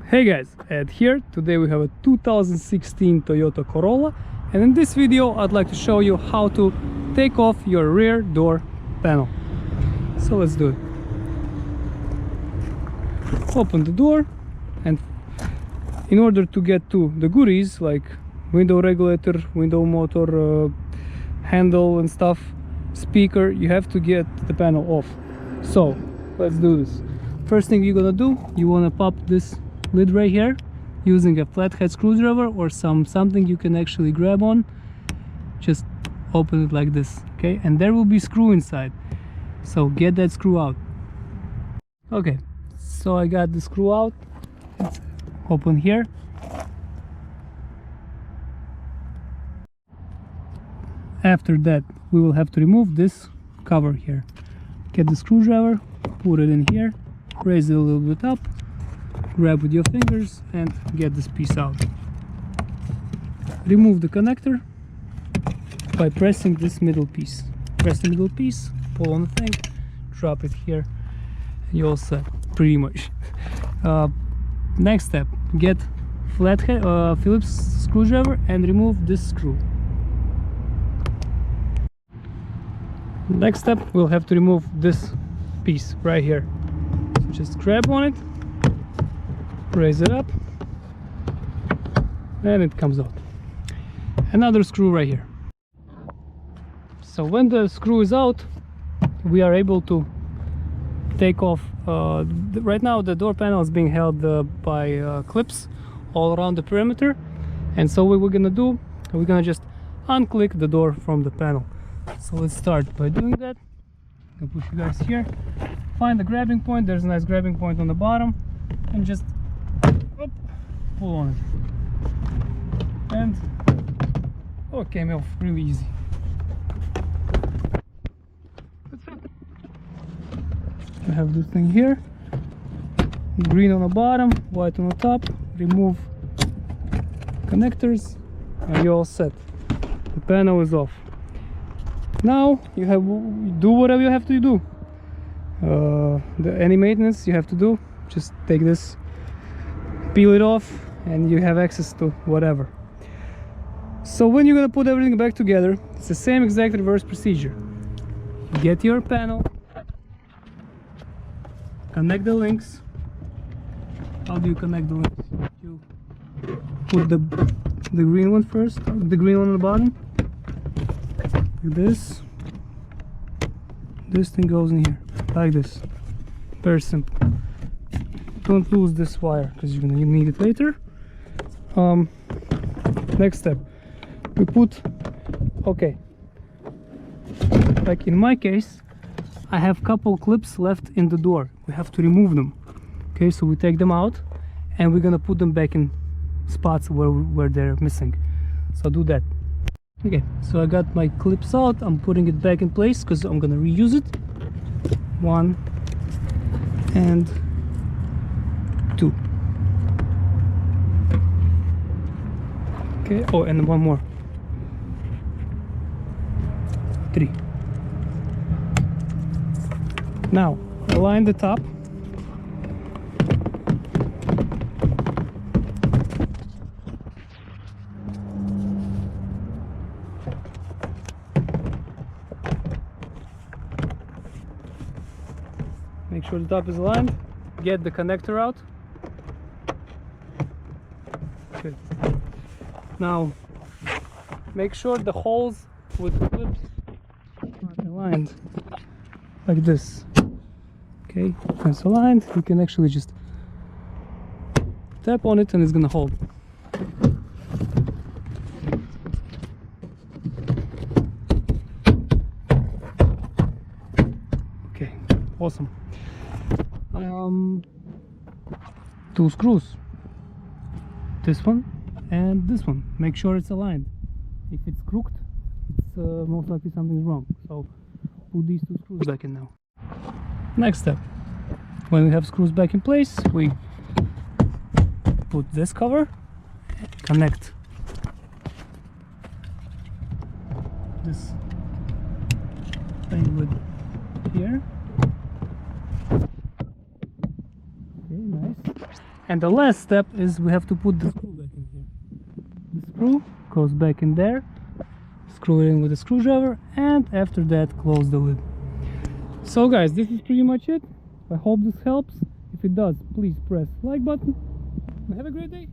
Hey guys, and here today we have a 2016 Toyota Corolla, and in this video I'd like to show you how to take off your rear door panel. So let's do it. Open the door, and in order to get to the goodies like window regulator, window motor, handle and stuff, speaker, you have to get the panel off. So let's do this. First thing you're gonna do, you wanna pop this lid right here using a flathead screwdriver or something you can actually grab on. Just open it like this, okay? And there will be screw inside, so get that screw out. Okay, so I got the screw out. It's open here. After that we will have to remove this cover here. Get the screwdriver, put it in here, raise it a little bit up, grab with your fingers and get this piece out. Remove the connector by pressing this middle piece. Press the middle piece, pull on the thing, drop it here, and you're all set, pretty much. Next step, get flathead Phillips screwdriver and remove this screw. Next step, we'll have to remove this piece right here. So just grab on it, raise it up, and it comes out. Another screw right here. So when the screw is out, we are able to take off. Right now the door panel is being held by clips all around the perimeter, and so what we're gonna do, we're gonna just unclick the door from the panel. So let's start by doing that. I'll push you guys here, find the grabbing point. There's a nice grabbing point on the bottom, and just pull on it, and it came off really easy. That's it. I have this thing here, green on the bottom, white on the top. Remove connectors and you're all set. The panel is off. Now you have do whatever you have to do. Any maintenance you have to do, just take this, peel it off, and you have access to whatever. So when you're gonna put everything back together, it's the same exact reverse procedure. Get your panel, connect the links. How do you connect the links? You put the green one first, the green one on the bottom, like this. This thing goes in here like this. Very simple. Don't lose this wire because you're gonna need it later. Next step, we put, okay, like in my case I have couple clips left in the door. We have to remove them. Okay, so we take them out and we're gonna put them back in spots where they're missing. So do that. Okay, so I got my clips out. I'm putting it back in place because I'm gonna reuse it. 1 and 2. Okay, oh, and one more. 3. Now align the top. Make sure the top is aligned. Get the connector out. Good. Now make sure the holes with the clips are aligned like this. Okay, when it's aligned, you can actually just tap on it and it's gonna hold. Okay, awesome. 2 screws, this one and this one. Make sure it's aligned. If it's crooked, it's most likely something's wrong. So put these 2 screws back in now. Next step, when we have screws back in place, we put this cover, connect this thing with here. Okay, nice. And the last step is we have to put the screw back in here. The screw goes back in there, screw it in with a screwdriver, and after that close the lid. So guys, this is pretty much it. I hope this helps. If it does, please press like button. Have a great day.